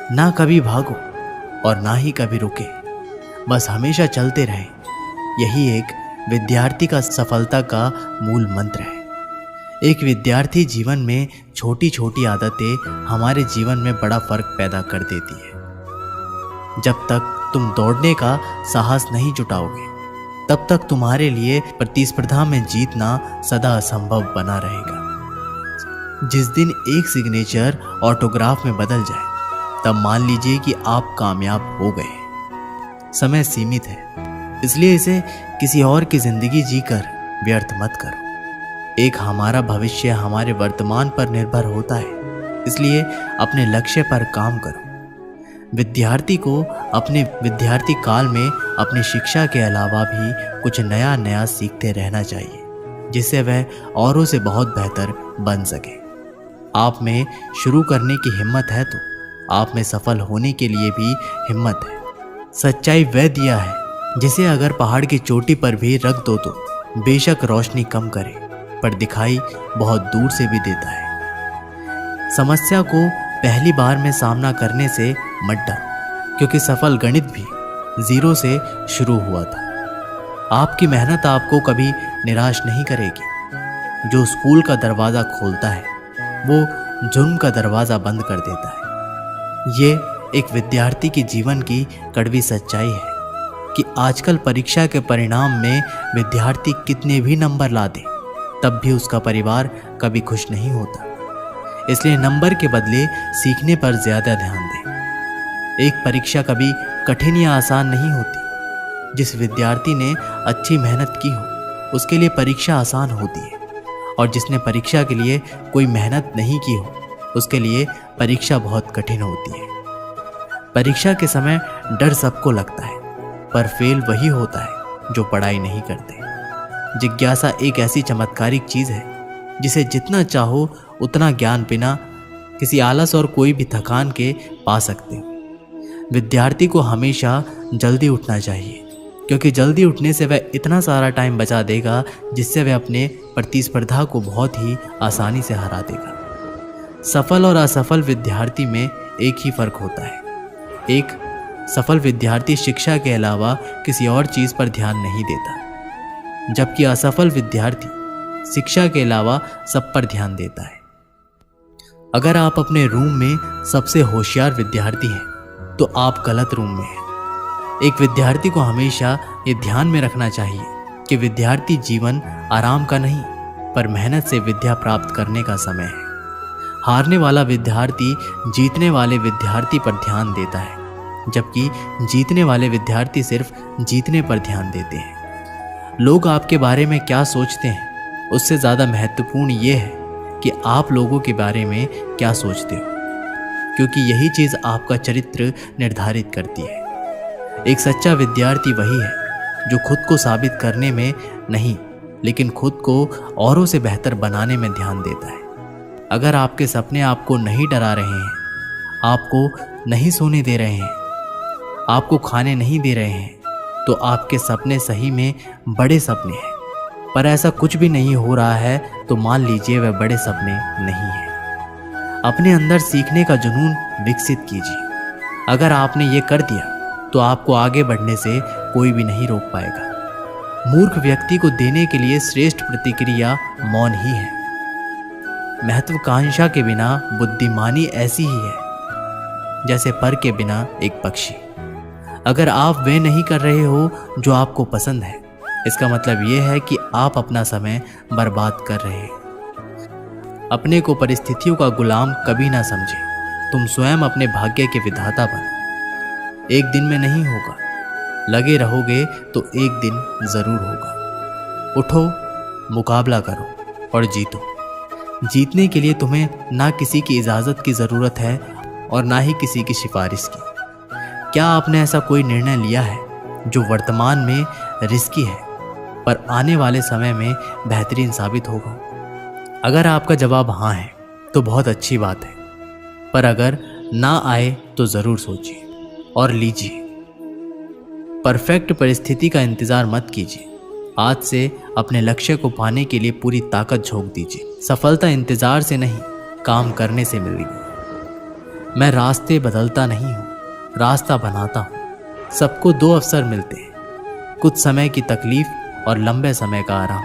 ना कभी भागो और ना ही कभी रुके, बस हमेशा चलते रहें। यही एक विद्यार्थी का सफलता का मूल मंत्र है। एक विद्यार्थी जीवन में छोटी छोटी आदतें हमारे जीवन में बड़ा फर्क पैदा कर देती है। जब तक तुम दौड़ने का साहस नहीं जुटाओगे, तब तक तुम्हारे लिए प्रतिस्पर्धा में जीतना सदा असंभव बना रहेगा। जिस दिन एक सिग्नेचर ऑटोग्राफ में बदल जाए, तब मान लीजिए कि आप कामयाब हो गए। समय सीमित है, इसलिए इसे किसी और की जिंदगी जीकर व्यर्थ मत करो। एक हमारा भविष्य हमारे वर्तमान पर निर्भर होता है, इसलिए अपने लक्ष्य पर काम करो। विद्यार्थी को अपने विद्यार्थी काल में अपनी शिक्षा के अलावा भी कुछ नया नया सीखते रहना चाहिए, जिससे वह औरों से बहुत बेहतर बन सके। आप में शुरू करने की हिम्मत है तो आप में सफल होने के लिए भी हिम्मत है। सच्चाई वह दिया है जिसे अगर पहाड़ की चोटी पर भी रख दो तो बेशक रोशनी कम करे, पर दिखाई बहुत दूर से भी देता है। समस्या को पहली बार में सामना करने से मत डरो, क्योंकि सफल गणित भी जीरो से शुरू हुआ था। आपकी मेहनत आपको कभी निराश नहीं करेगी। जो स्कूल का दरवाज़ा खोलता है, वो जुर्म का दरवाज़ा बंद कर देता है। ये एक विद्यार्थी के जीवन की कड़वी सच्चाई है कि आजकल परीक्षा के परिणाम में विद्यार्थी कितने भी नंबर ला दे, तब भी उसका परिवार कभी खुश नहीं होता। इसलिए नंबर के बदले सीखने पर ज़्यादा ध्यान दें। एक परीक्षा कभी कठिन या आसान नहीं होती। जिस विद्यार्थी ने अच्छी मेहनत की हो, उसके लिए परीक्षा आसान होती है, और जिसने परीक्षा के लिए कोई मेहनत नहीं की हो, उसके लिए परीक्षा बहुत कठिन होती है। परीक्षा के समय डर सबको लगता है, पर फेल वही होता है जो पढ़ाई नहीं करते। जिज्ञासा एक ऐसी चमत्कारिक चीज़ है जिसे जितना चाहो उतना ज्ञान बिना किसी आलस और कोई भी थकान के पा सकते हो। विद्यार्थी को हमेशा जल्दी उठना चाहिए, क्योंकि जल्दी उठने से वह इतना सारा टाइम बचा देगा जिससे वह अपने प्रतिस्पर्धा को बहुत ही आसानी से हरा देगा। सफल और असफल विद्यार्थी में एक ही फर्क होता है। एक सफल विद्यार्थी शिक्षा के अलावा किसी और चीज़ पर ध्यान नहीं देता, जबकि असफल विद्यार्थी शिक्षा के अलावा सब पर ध्यान देता है। अगर आप अपने रूम में सबसे होशियार विद्यार्थी हैं, तो आप गलत रूम में हैं। एक विद्यार्थी को हमेशा ये ध्यान में रखना चाहिए कि विद्यार्थी जीवन आराम का नहीं, पर मेहनत से विद्या प्राप्त करने का समय है। हारने वाला विद्यार्थी जीतने वाले विद्यार्थी पर ध्यान देता है, जबकि जीतने वाले विद्यार्थी सिर्फ जीतने पर ध्यान देते हैं। लोग आपके बारे में क्या सोचते हैं, उससे ज़्यादा महत्वपूर्ण ये है कि आप लोगों के बारे में क्या सोचते हो, क्योंकि यही चीज़ आपका चरित्र निर्धारित करती है। एक सच्चा विद्यार्थी वही है जो खुद को साबित करने में नहीं, लेकिन खुद को औरों से बेहतर बनाने में ध्यान देता है। अगर आपके सपने आपको नहीं डरा रहे हैं, आपको नहीं सोने दे रहे हैं, आपको खाने नहीं दे रहे हैं, तो आपके सपने सही में बड़े सपने हैं। पर ऐसा कुछ भी नहीं हो रहा है तो मान लीजिए वह बड़े सपने नहीं हैं। अपने अंदर सीखने का जुनून विकसित कीजिए। अगर आपने ये कर दिया तो आपको आगे बढ़ने से कोई भी नहीं रोक पाएगा। मूर्ख व्यक्ति को देने के लिए श्रेष्ठ प्रतिक्रिया मौन ही है। महत्वाकांक्षा के बिना बुद्धिमानी ऐसी ही है जैसे पर के बिना एक पक्षी। अगर आप वे नहीं कर रहे हो जो आपको पसंद है, इसका मतलब यह है कि आप अपना समय बर्बाद कर रहे हैं। अपने को परिस्थितियों का गुलाम कभी ना समझे। तुम स्वयं अपने भाग्य के विधाता बनो। एक दिन में नहीं होगा, लगे रहोगे तो एक दिन जरूर होगा। उठो, मुकाबला करो और जीतो। जीतने के लिए तुम्हें ना किसी की इजाज़त की ज़रूरत है और ना ही किसी की सिफारिश की। क्या आपने ऐसा कोई निर्णय लिया है जो वर्तमान में रिस्की है, पर आने वाले समय में बेहतरीन साबित होगा? अगर आपका जवाब हाँ है तो बहुत अच्छी बात है, पर अगर ना आए तो ज़रूर सोचिए और लीजिए। परफेक्ट परिस्थिति का इंतज़ार मत कीजिए। आज से अपने लक्ष्य को पाने के लिए पूरी ताकत झोंक दीजिए। सफलता इंतज़ार से नहीं, काम करने से मिलेगी। मैं रास्ते बदलता नहीं हूँ, रास्ता बनाता हूँ। सबको दो अवसर मिलते हैं, कुछ समय की तकलीफ और लंबे समय का आराम,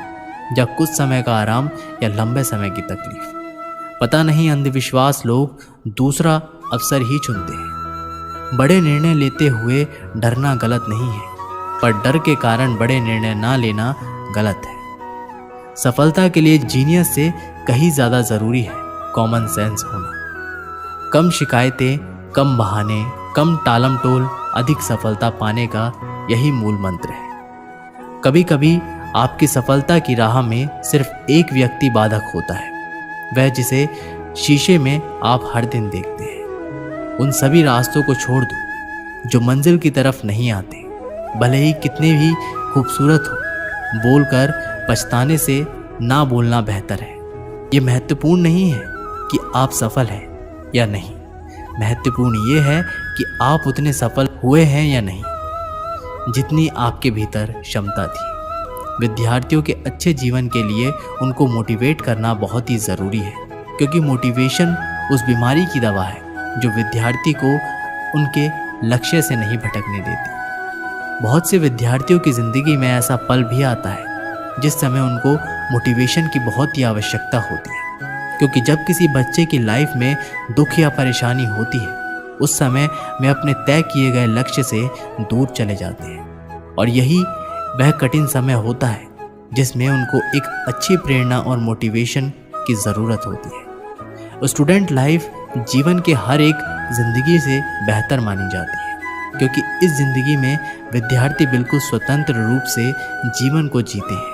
या कुछ समय का आराम या लंबे समय की तकलीफ। पता नहीं अंधविश्वास लोग दूसरा अवसर ही चुनते हैं। बड़े निर्णय लेते हुए डरना गलत नहीं है, पर डर के कारण बड़े निर्णय ना लेना गलत है। सफलता के लिए जीनियस से कहीं ज़्यादा ज़रूरी है कॉमन सेंस होना। कम शिकायतें, कम बहाने, कम टालम टोल, अधिक सफलता पाने का यही मूल मंत्र है। कभी कभी आपकी सफलता की राह में सिर्फ एक व्यक्ति बाधक होता है, वह जिसे शीशे में आप हर दिन देखते हैं। उन सभी रास्तों को छोड़ दो जो मंजिल की तरफ नहीं आते, भले ही कितने भी खूबसूरत हो। बोलकर पछताने से ना बोलना बेहतर है। ये महत्वपूर्ण नहीं है कि आप सफल हैं या नहीं, महत्वपूर्ण ये है कि आप उतने सफल हुए हैं या नहीं जितनी आपके भीतर क्षमता थी। विद्यार्थियों के अच्छे जीवन के लिए उनको मोटिवेट करना बहुत ही ज़रूरी है, क्योंकि मोटिवेशन उस बीमारी की दवा है जो विद्यार्थी को उनके लक्ष्य से नहीं भटकने देती। बहुत से विद्यार्थियों की ज़िंदगी में ऐसा पल भी आता है जिस समय उनको मोटिवेशन की बहुत ही आवश्यकता होती है, क्योंकि जब किसी बच्चे की लाइफ में दुख या परेशानी होती है, उस समय वे अपने तय किए गए लक्ष्य से दूर चले जाते हैं। और यही वह कठिन समय होता है जिसमें उनको एक अच्छी प्रेरणा और मोटिवेशन की ज़रूरत होती है। स्टूडेंट लाइफ जीवन के हर एक ज़िंदगी से बेहतर मानी जाती है, क्योंकि इस ज़िंदगी में विद्यार्थी बिल्कुल स्वतंत्र रूप से जीवन को जीते हैं,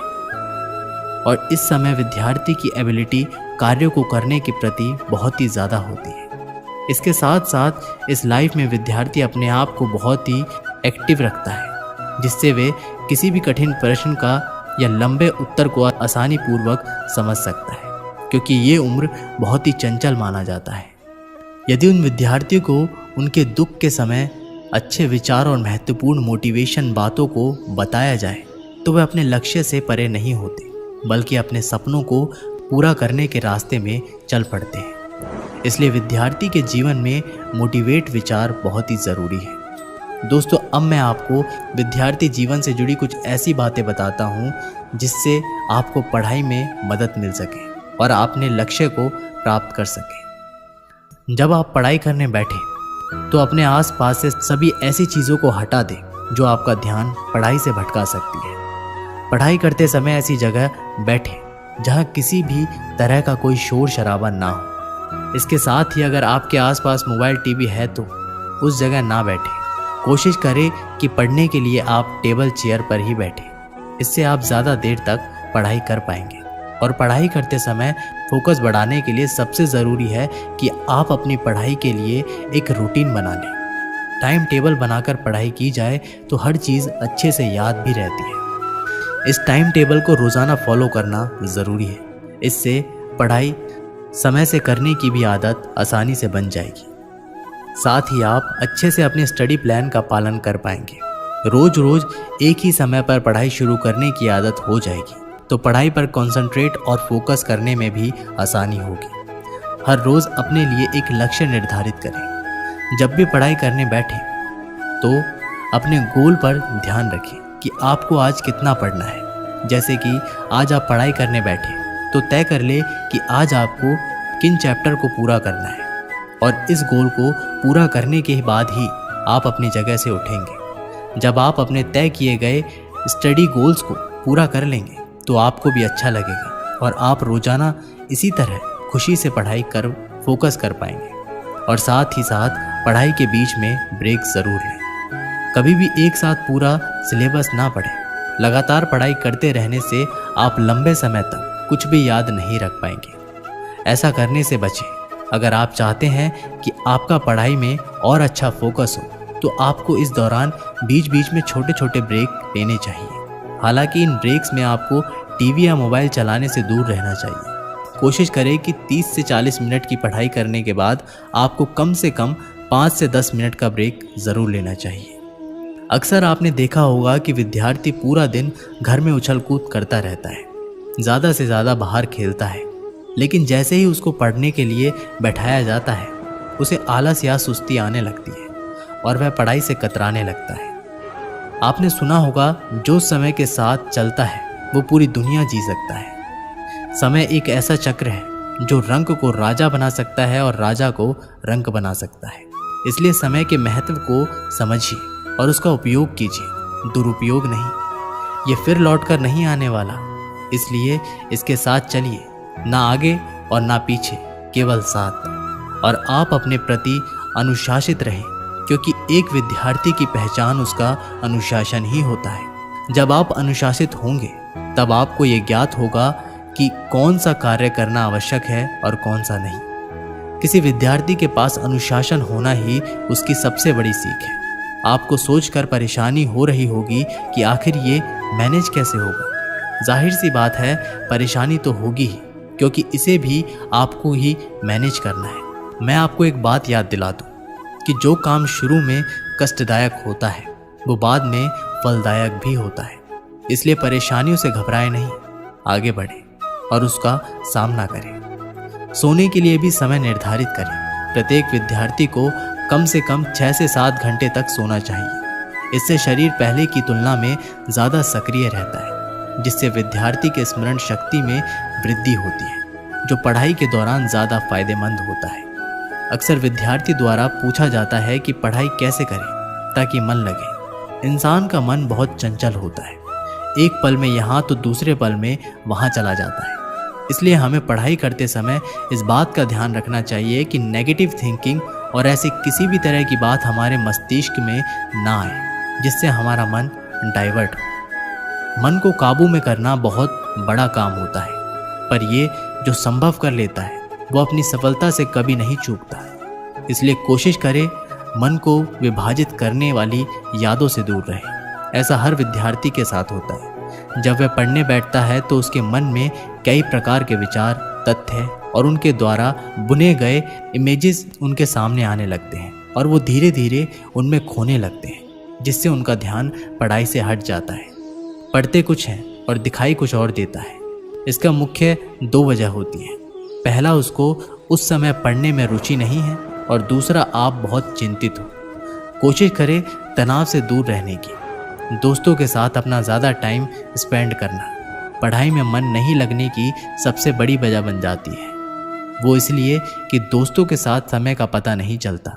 और इस समय विद्यार्थी की एबिलिटी कार्यों को करने के प्रति बहुत ही ज़्यादा होती है। इसके साथ साथ इस लाइफ में विद्यार्थी अपने आप को बहुत ही एक्टिव रखता है, जिससे वे किसी भी कठिन प्रश्न का या लंबे उत्तर को आसानी पूर्वक समझ सकता है, क्योंकि ये उम्र बहुत ही चंचल माना जाता है। यदि उन विद्यार्थियों को उनके दुख के समय अच्छे विचार और महत्वपूर्ण मोटिवेशन बातों को बताया जाए, तो वे अपने लक्ष्य से परे नहीं होते, बल्कि अपने सपनों को पूरा करने के रास्ते में चल पड़ते हैं। इसलिए विद्यार्थी के जीवन में मोटिवेट विचार बहुत ही ज़रूरी है। दोस्तों, अब मैं आपको विद्यार्थी जीवन से जुड़ी कुछ ऐसी बातें बताता हूँ जिससे आपको पढ़ाई में मदद मिल सके और आप अपने लक्ष्य को प्राप्त कर सकें। जब आप पढ़ाई करने बैठे तो अपने आसपास से सभी ऐसी चीज़ों को हटा दें जो आपका ध्यान पढ़ाई से भटका सकती है। पढ़ाई करते समय ऐसी जगह बैठे जहाँ किसी भी तरह का कोई शोर शराबा ना हो। इसके साथ ही अगर आपके आसपास मोबाइल टीवी है तो उस जगह ना बैठे। कोशिश करें कि पढ़ने के लिए आप टेबल चेयर पर ही बैठें। इससे आप ज़्यादा देर तक पढ़ाई कर पाएंगे। और पढ़ाई करते समय फोकस बढ़ाने के लिए सबसे ज़रूरी है कि आप अपनी पढ़ाई के लिए एक रूटीन बना लें। टाइम टेबल बनाकर पढ़ाई की जाए तो हर चीज़ अच्छे से याद भी रहती है। इस टाइम टेबल को रोज़ाना फॉलो करना ज़रूरी है। इससे पढ़ाई समय से करने की भी आदत आसानी से बन जाएगी। साथ ही आप अच्छे से अपने स्टडी प्लान का पालन कर पाएंगे। रोज़ रोज़ एक ही समय पर पढ़ाई शुरू करने की आदत हो जाएगी तो पढ़ाई पर कंसंट्रेट और फोकस करने में भी आसानी होगी। हर रोज़ अपने लिए एक लक्ष्य निर्धारित करें। जब भी पढ़ाई करने बैठें तो अपने गोल पर ध्यान रखें कि आपको आज कितना पढ़ना है। जैसे कि आज आप पढ़ाई करने बैठे तो तय कर ले कि आज आपको किन चैप्टर को पूरा करना है, और इस गोल को पूरा करने के बाद ही आप अपनी जगह से उठेंगे। जब आप अपने तय किए गए स्टडी गोल्स को पूरा कर लेंगे तो आपको भी अच्छा लगेगा और आप रोज़ाना इसी तरह खुशी से पढ़ाई कर फोकस कर पाएंगे। और साथ ही साथ पढ़ाई के बीच में ब्रेक ज़रूर लें। कभी भी एक साथ पूरा सिलेबस ना पढ़ें। लगातार पढ़ाई करते रहने से आप लंबे समय तक कुछ भी याद नहीं रख पाएंगे। ऐसा करने से बचें। अगर आप चाहते हैं कि आपका पढ़ाई में और अच्छा फोकस हो तो आपको इस दौरान बीच बीच में छोटे छोटे ब्रेक लेने चाहिए। हालांकि इन ब्रेक्स में आपको टीवी या मोबाइल चलाने से दूर रहना चाहिए। कोशिश करें कि 30 से 40 मिनट की पढ़ाई करने के बाद आपको कम से कम 5 से 10 मिनट का ब्रेक ज़रूर लेना चाहिए। अक्सर आपने देखा होगा कि विद्यार्थी पूरा दिन घर में उछल कूद करता रहता है, ज़्यादा से ज़्यादा बाहर खेलता है, लेकिन जैसे ही उसको पढ़ने के लिए बैठाया जाता है उसे आलस या सुस्ती आने लगती है और वह पढ़ाई से कतराने लगता है। आपने सुना होगा, जो समय के साथ चलता है वो पूरी दुनिया जी सकता है। समय एक ऐसा चक्र है जो रंक को राजा बना सकता है और राजा को रंक बना सकता है। इसलिए समय के महत्व को समझिए और उसका उपयोग कीजिए, दुरुपयोग नहीं। ये फिर लौटकर नहीं आने वाला, इसलिए इसके साथ चलिए, ना आगे और ना पीछे, केवल साथ। और आप अपने प्रति अनुशासित रहें, क्योंकि एक विद्यार्थी की पहचान उसका अनुशासन ही होता है। जब आप अनुशासित होंगे तब आपको ये ज्ञात होगा कि कौन सा कार्य करना आवश्यक है और कौन सा नहीं। किसी विद्यार्थी के पास अनुशासन होना ही उसकी सबसे बड़ी सीख है। आपको सोचकर परेशानी हो रही होगी कि आखिर ये मैनेज कैसे होगा। जाहिर सी बात है, परेशानी तो होगी ही, क्योंकि इसे भी आपको ही मैनेज करना है। मैं आपको एक बात याद दिला दूं कि जो काम शुरू में कष्टदायक होता है वो बाद में फलदायक भी होता है। इसलिए परेशानियों से घबराएं नहीं, आगे बढ़ें और उसका सामना करें। सोने के लिए भी समय निर्धारित करें। प्रत्येक विद्यार्थी को कम से कम 6 से 7 घंटे तक सोना चाहिए। इससे शरीर पहले की तुलना में ज़्यादा सक्रिय रहता है, जिससे विद्यार्थी के स्मरण शक्ति में वृद्धि होती है, जो पढ़ाई के दौरान ज़्यादा फायदेमंद होता है। अक्सर विद्यार्थी द्वारा पूछा जाता है कि पढ़ाई कैसे करें ताकि मन लगे। इंसान का मन बहुत चंचल होता है, एक पल में यहाँ तो दूसरे पल में वहाँ चला जाता है। इसलिए हमें पढ़ाई करते समय इस बात का ध्यान रखना चाहिए कि नेगेटिव थिंकिंग और ऐसी किसी भी तरह की बात हमारे मस्तिष्क में ना आए जिससे हमारा मन डाइवर्ट हो। मन को काबू में करना बहुत बड़ा काम होता है, पर ये जो संभव कर लेता है वो अपनी सफलता से कभी नहीं चूकता। इसलिए कोशिश करें मन को विभाजित करने वाली यादों से दूर रहे। ऐसा हर विद्यार्थी के साथ होता है। जब वह पढ़ने बैठता है तो उसके मन में कई प्रकार के विचार, तथ्य और उनके द्वारा बुने गए इमेजेस उनके सामने आने लगते हैं और वो धीरे धीरे उनमें खोने लगते हैं, जिससे उनका ध्यान पढ़ाई से हट जाता है। पढ़ते कुछ है और दिखाई कुछ और देता है। इसका मुख्य 2 वजह होती हैं। पहला, उसको उस समय पढ़ने में रुचि नहीं है, और दूसरा, आप बहुत चिंतित हो। कोशिश करें तनाव से दूर रहने की। दोस्तों के साथ अपना ज़्यादा टाइम स्पेंड करना पढ़ाई में मन नहीं लगने की सबसे बड़ी वजह बन जाती है। वो इसलिए कि दोस्तों के साथ समय का पता नहीं चलता,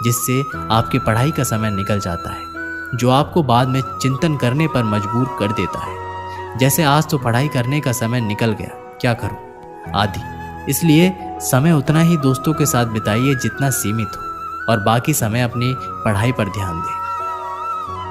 जिससे आपकी पढ़ाई का समय निकल जाता है, जो आपको बाद में चिंतन करने पर मजबूर कर देता है। जैसे आज तो पढ़ाई करने का समय निकल गया, क्या करूं आदि। इसलिए समय उतना ही दोस्तों के साथ बिताइए जितना सीमित हो, और बाकी समय अपनी पढ़ाई पर ध्यान दें।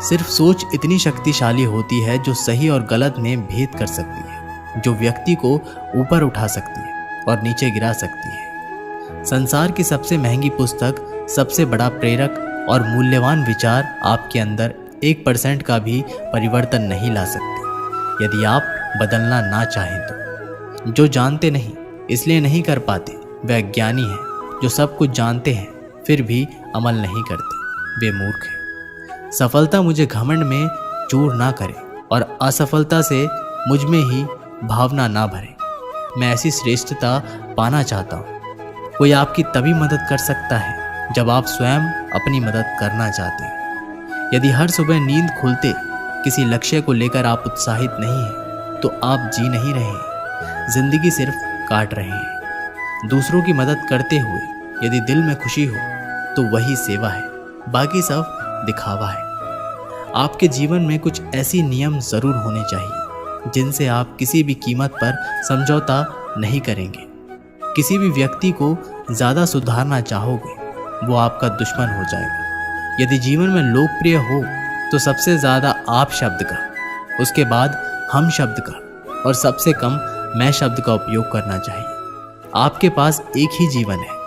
सिर्फ सोच इतनी शक्तिशाली होती है जो सही और गलत में भेद कर सकती है, जो व्यक्ति को ऊपर उठा सकती है और नीचे गिरा सकती है। संसार की सबसे महंगी पुस्तक, सबसे बड़ा प्रेरक और मूल्यवान विचार आपके अंदर 1% का भी परिवर्तन नहीं ला सकते, यदि आप बदलना ना चाहें तो। जो जानते नहीं इसलिए नहीं कर पाते, वे अज्ञानी हैं। जो सब कुछ जानते हैं फिर भी अमल नहीं करते, वे मूर्ख हैं। सफलता मुझे घमंड में चूर ना करे और असफलता से मुझ में ही भावना ना भरे। मैं ऐसी श्रेष्ठता पाना चाहता हूँ। कोई आपकी तभी मदद कर सकता है जब आप स्वयं अपनी मदद करना चाहते हैं। यदि हर सुबह नींद खुलते किसी लक्ष्य को लेकर आप उत्साहित नहीं हैं, तो आप जी नहीं रहे हैं, जिंदगी सिर्फ काट रहे हैं। दूसरों की मदद करते हुए यदि दिल में खुशी हो तो वही सेवा है, बाकी सब दिखावा है। आपके जीवन में कुछ ऐसी नियम जरूर होने चाहिए जिनसे आप किसी भी कीमत पर समझौता नहीं करेंगे। किसी भी व्यक्ति को ज़्यादा सुधारना चाहोगे वो आपका दुश्मन हो जाएगा। यदि जीवन में लोकप्रिय हो तो सबसे ज़्यादा आप शब्द का, उसके बाद हम शब्द का और सबसे कम मैं शब्द का उपयोग करना चाहिए। आपके पास एक ही जीवन है,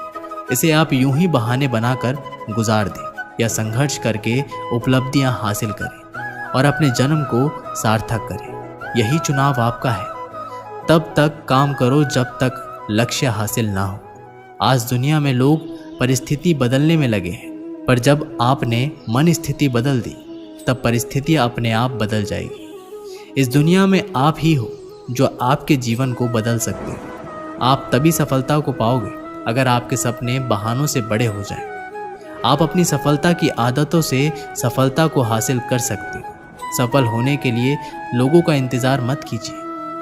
इसे आप यूं ही बहाने बनाकर गुजार दें या संघर्ष करके उपलब्धियां हासिल करें और अपने जन्म को सार्थक करें। यही चुनाव आपका है। तब तक काम करो जब तक लक्ष्य हासिल ना हो। आज दुनिया में लोग परिस्थिति बदलने में लगे हैं, पर जब आपने मन स्थिति बदल दी तब परिस्थितियां अपने आप बदल जाएगी। इस दुनिया में आप ही हो जो आपके जीवन को बदल सकते हो। आप तभी सफलता को पाओगे अगर आपके सपने बहानों से बड़े हो जाएं। आप अपनी सफलता की आदतों से सफलता को हासिल कर सकते हैं। सफल होने के लिए लोगों का इंतज़ार मत कीजिए,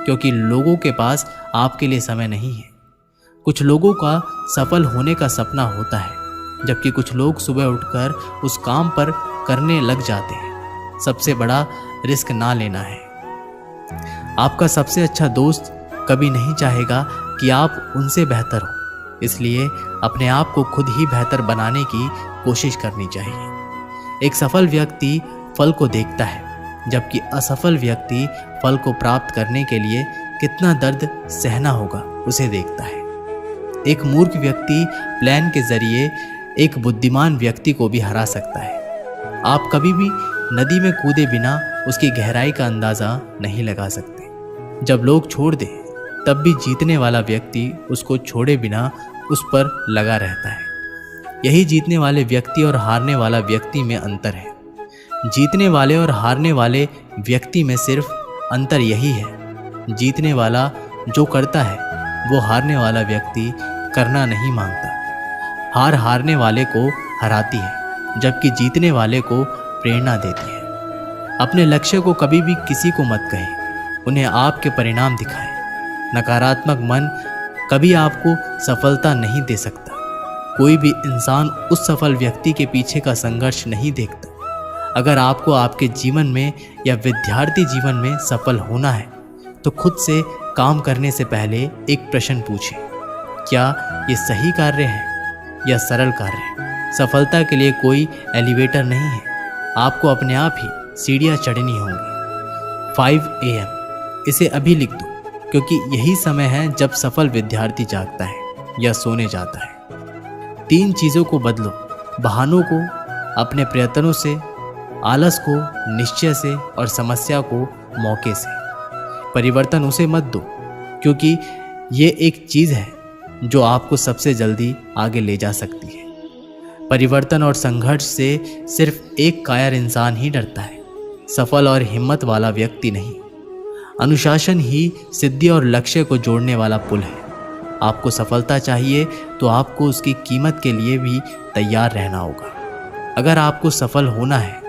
क्योंकि लोगों के पास आपके लिए समय नहीं है। कुछ लोगों का सफल होने का सपना होता है, जबकि कुछ लोग सुबह उठकर उस काम पर करने लग जाते हैं। सबसे बड़ा रिस्क ना लेना है। आपका सबसे अच्छा दोस्त कभी नहीं चाहेगा कि आप उनसे बेहतर हो, इसलिए अपने आप को खुद ही बेहतर बनाने की कोशिश करनी चाहिए। एक सफल व्यक्ति फल को देखता है, जबकि असफल व्यक्ति फल को प्राप्त करने के लिए कितना दर्द सहना होगा उसे देखता है। एक मूर्ख व्यक्ति प्लान के जरिए एक बुद्धिमान व्यक्ति को भी हरा सकता है। आप कभी भी नदी में कूदे बिना उसकी गहराई का अंदाज़ा नहीं लगा सकते। जब लोग छोड़ दें, तब भी जीतने वाला व्यक्ति उसको छोड़े बिना उस पर लगा रहता है। यही जीतने वाले व्यक्ति और हारने वाला व्यक्ति में अंतर है। जीतने वाले और हारने वाले व्यक्ति में सिर्फ अंतर यही है, जीतने वाला जो करता है वो हारने वाला व्यक्ति करना नहीं मांगता। हार हारने वाले को हराती है, जबकि जीतने वाले को प्रेरणा देती है। अपने लक्ष्य को कभी भी किसी को मत कहें, उन्हें आपके परिणाम दिखाएं। नकारात्मक मन कभी आपको सफलता नहीं दे सकता। कोई भी इंसान उस सफल व्यक्ति के पीछे का संघर्ष नहीं देखता। अगर आपको आपके जीवन में या विद्यार्थी जीवन में सफल होना है, तो खुद से काम करने से पहले एक प्रश्न पूछें, क्या ये सही कार्य है या सरल कार्य? सफलता के लिए कोई एलिवेटर नहीं है, आपको अपने आप ही सीढ़ियाँ चढ़नी होंगी। 5 AM, इसे अभी लिख दो, क्योंकि यही समय है जब सफल विद्यार्थी जागता है या सोने जाता है। 3 चीज़ों को बदलो, बहानों को अपने प्रयत्नों से, आलस को निश्चय से और समस्या को मौके से। परिवर्तन उसे मत दो, क्योंकि ये एक चीज़ है जो आपको सबसे जल्दी आगे ले जा सकती है। परिवर्तन और संघर्ष से सिर्फ एक कायर इंसान ही डरता है, सफल और हिम्मत वाला व्यक्ति नहीं। अनुशासन ही सिद्धि और लक्ष्य को जोड़ने वाला पुल है। आपको सफलता चाहिए तो आपको उसकी कीमत के लिए भी तैयार रहना होगा। अगर आपको सफल होना है,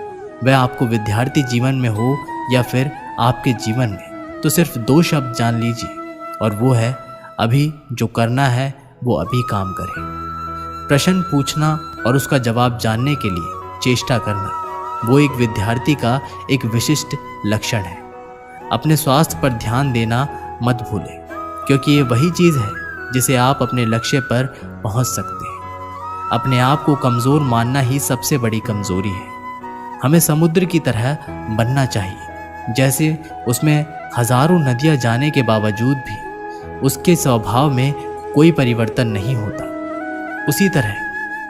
वह आपको विद्यार्थी जीवन में हो या फिर आपके जीवन में, तो सिर्फ 2 शब्द जान लीजिए, और वो है अभी जो करना है वो अभी काम करें। प्रश्न पूछना और उसका जवाब जानने के लिए चेष्टा करना, वो एक विद्यार्थी का एक विशिष्ट लक्षण है। अपने स्वास्थ्य पर ध्यान देना मत भूलें, क्योंकि ये वही चीज़ है जिसे आप अपने लक्ष्य पर पहुंच सकते हैं। अपने आप को कमज़ोर मानना ही सबसे बड़ी कमज़ोरी है। हमें समुद्र की तरह बनना चाहिए, जैसे उसमें हजारों नदियां जाने के बावजूद भी उसके स्वभाव में कोई परिवर्तन नहीं होता। उसी तरह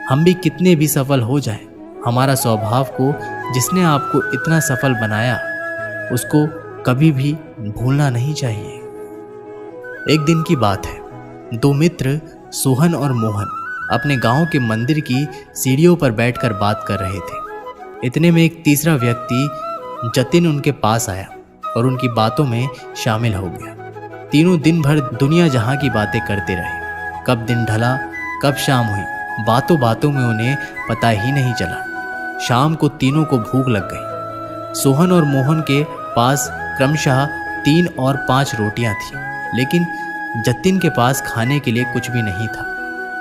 हम भी कितने भी सफल हो जाएं, हमारा स्वभाव को जिसने आपको इतना सफल बनाया, उसको कभी भी भूलना नहीं चाहिए। एक दिन की बात है, 2 मित्र सोहन और मोहन अपने गांव के मंदिर की सीढ़ियों पर बैठकर बात कर रहे थे। इतने में एक तीसरा व्यक्ति जतिन उनके पास आया और उनकी बातों में शामिल हो गया। तीनों दिन भर दुनिया जहां की बातें करते रहे। कब दिन ढला, कब शाम हुई, बातों बातों में उन्हें पता ही नहीं चला। शाम को तीनों को भूख लग गई। सोहन और मोहन के पास क्रमशः 3 और 5 रोटियां थीं, लेकिन जतिन के पास खाने के लिए कुछ भी नहीं था।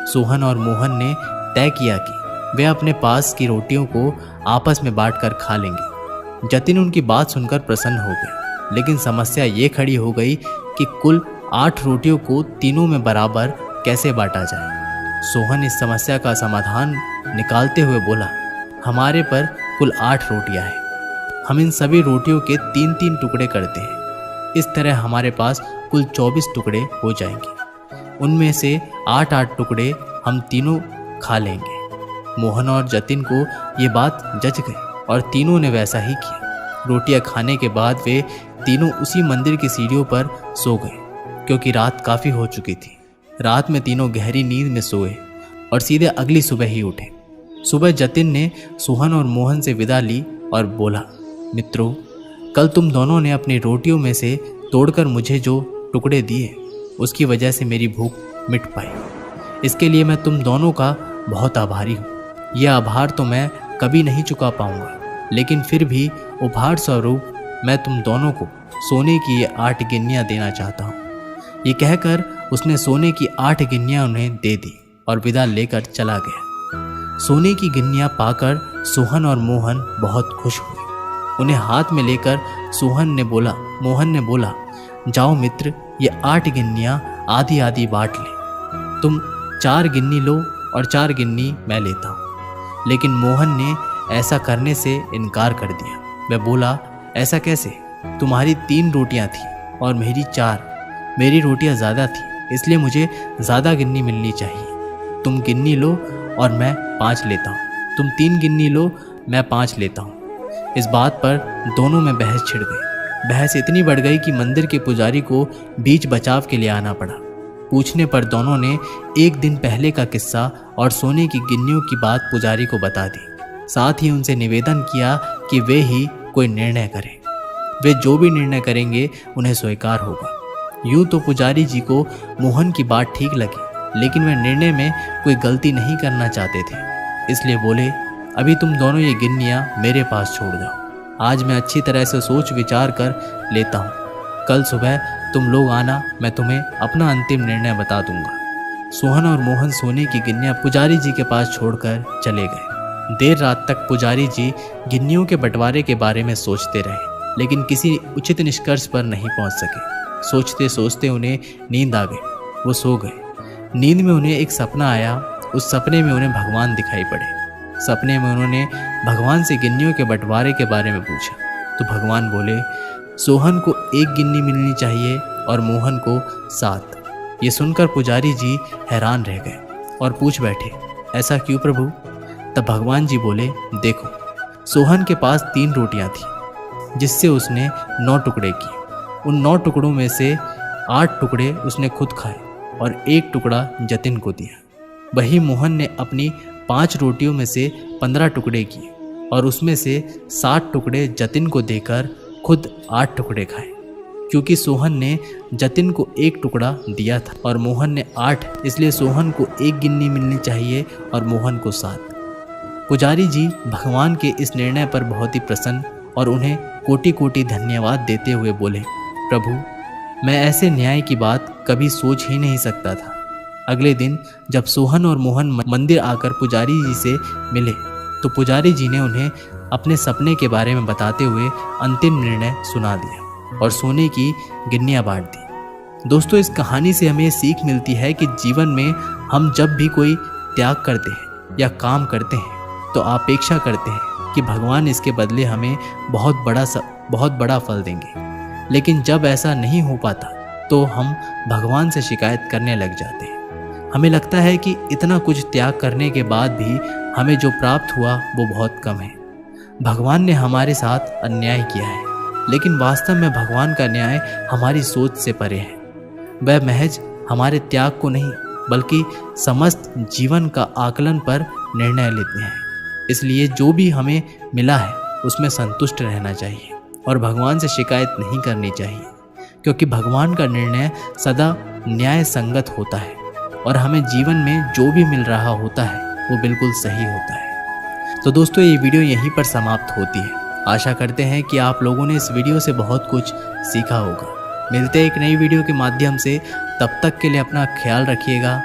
सोहन और मोहन ने तय किया कि वे अपने पास की रोटियों को आपस में बांटकर खा लेंगे। जतिन उनकी बात सुनकर प्रसन्न हो गया, लेकिन समस्या ये खड़ी हो गई कि कुल 8 रोटियों को तीनों में बराबर कैसे बांटा जाए। सोहन इस समस्या का समाधान निकालते हुए बोला, हमारे पर कुल 8 रोटियां हैं। हम इन सभी रोटियों के 3-3 टुकड़े करते हैं। इस तरह हमारे पास कुल 24 टुकड़े हो जाएंगे। उनमें से 8-8 टुकड़े हम तीनों खा लेंगे। मोहन और जतिन को ये बात जच गई और तीनों ने वैसा ही किया। रोटियां खाने के बाद वे तीनों उसी मंदिर की सीढ़ियों पर सो गए, क्योंकि रात काफ़ी हो चुकी थी। रात में तीनों गहरी नींद में सोए और सीधे अगली सुबह ही उठे। सुबह जतिन ने सोहन और मोहन से विदा ली और बोला, मित्रों, कल तुम दोनों ने अपनी रोटियों में से तोड़कर मुझे जो टुकड़े दिए, उसकी वजह से मेरी भूख मिट पाई। इसके लिए मैं तुम दोनों का बहुत आभारी हूँ। यह आभार तो मैं कभी नहीं चुका पाऊंगा, लेकिन फिर भी उपहार स्वरूप मैं तुम दोनों को सोने की ये 8 गिन्नियाँ देना चाहता हूँ। ये कहकर उसने सोने की 8 गिन्नियाँ उन्हें दे दी और विदा लेकर चला गया। सोने की गिन्नियाँ पाकर सोहन और मोहन बहुत खुश हुए। उन्हें हाथ में लेकर मोहन ने बोला, जाओ मित्र, ये 8 गिन्नियाँ आधी आधी बांट ले। तुम 4 गिन्नी लो और 4 गिन्नी मैं लेता हूँ। लेकिन मोहन ने ऐसा करने से इनकार कर दिया। वह बोला, ऐसा कैसे? तुम्हारी 3 रोटियां थी और मेरी 4। मेरी रोटियां ज़्यादा थी, इसलिए मुझे ज़्यादा गिन्नी मिलनी चाहिए। तुम गिन्नी लो और मैं 5 लेता हूँ। तुम 3 गिन्नी लो, मैं 5 लेता हूँ। इस बात पर दोनों में बहस छिड़ गई। बहस इतनी बढ़ गई कि मंदिर के पुजारी को बीच बचाव के लिए आना पड़ा। पूछने पर दोनों ने एक दिन पहले का किस्सा और सोने की गिन्नियों की बात पुजारी को बता दी। साथ ही उनसे निवेदन किया कि वे ही कोई निर्णय करें। वे जो भी निर्णय करेंगे उन्हें स्वीकार होगा। यूं तो पुजारी जी को मोहन की बात ठीक लगी, लेकिन वे निर्णय में कोई गलती नहीं करना चाहते थे। इसलिए बोले, अभी तुम दोनों ये गिन्नियाँ मेरे पास छोड़ जाओ। आज मैं अच्छी तरह से सोच विचार कर लेता हूँ। कल सुबह तुम लोग आना, मैं तुम्हें अपना अंतिम निर्णय बता दूंगा। सोहन और मोहन सोने की गिन्नियाँ पुजारी जी के पास छोड़कर चले गए। देर रात तक पुजारी जी गिन्नियों के बंटवारे के बारे में सोचते रहे, लेकिन किसी उचित निष्कर्ष पर नहीं पहुंच सके। सोचते सोचते उन्हें नींद आ गई। वो सो गए। नींद में उन्हें एक सपना आया। उस सपने में उन्हें भगवान दिखाई पड़े। सपने में उन्होंने भगवान से गिन्नियों के बंटवारे के बारे में पूछा तो भगवान बोले, सोहन को 1 गिन्नी मिलनी चाहिए और मोहन को 7। ये सुनकर पुजारी जी हैरान रह गए और पूछ बैठे, ऐसा क्यों प्रभु? तब भगवान जी बोले, देखो, सोहन के पास 3 रोटियां थी जिससे उसने 9 टुकड़े किए। उन 9 टुकड़ों में से 8 टुकड़े उसने खुद खाए और 1 टुकड़ा जतिन को दिया। वही मोहन ने अपनी 5 रोटियों में से 15 टुकड़े किए और उसमें से 7 टुकड़े जतिन को देकर खुद 8 टुकड़े खाए। क्योंकि सोहन ने जतिन को 1 टुकड़ा दिया था और मोहन ने 8, इसलिए सोहन को 1 गिन्नी मिलनी चाहिए और मोहन को 7। पुजारी जी भगवान के इस निर्णय पर बहुत ही प्रसन्न और उन्हें कोटि कोटि धन्यवाद देते हुए बोले, प्रभु, मैं ऐसे न्याय की बात कभी सोच ही नहीं सकता था। अगले दिन जब सोहन और मोहन मंदिर आकर पुजारी जी से मिले तो पुजारी जी ने उन्हें अपने सपने के बारे में बताते हुए अंतिम निर्णय सुना दिया और सोने की गिन्नियाँ बांट दी। दोस्तों, इस कहानी से हमें सीख मिलती है कि जीवन में हम जब भी कोई त्याग करते हैं या काम करते हैं तो अपेक्षा करते हैं कि भगवान इसके बदले हमें बहुत बड़ा फल देंगे। लेकिन जब ऐसा नहीं हो पाता तो हम भगवान से शिकायत करने लग जाते हैं। हमें लगता है कि इतना कुछ त्याग करने के बाद भी हमें जो प्राप्त हुआ वो बहुत कम है। भगवान ने हमारे साथ अन्याय किया है, लेकिन वास्तव में भगवान का न्याय हमारी सोच से परे है। वह महज हमारे त्याग को नहीं बल्कि समस्त जीवन का आकलन पर निर्णय लेते हैं। इसलिए जो भी हमें मिला है उसमें संतुष्ट रहना चाहिए और भगवान से शिकायत नहीं करनी चाहिए, क्योंकि भगवान का निर्णय सदा न्याय संगत होता है और हमें जीवन में जो भी मिल रहा होता है वो बिल्कुल सही होता है। तो दोस्तों, ये वीडियो यहीं पर समाप्त होती है। आशा करते हैं कि आप लोगों ने इस वीडियो से बहुत कुछ सीखा होगा। मिलते हैं एक नई वीडियो के माध्यम से। तब तक के लिए अपना ख्याल रखिएगा।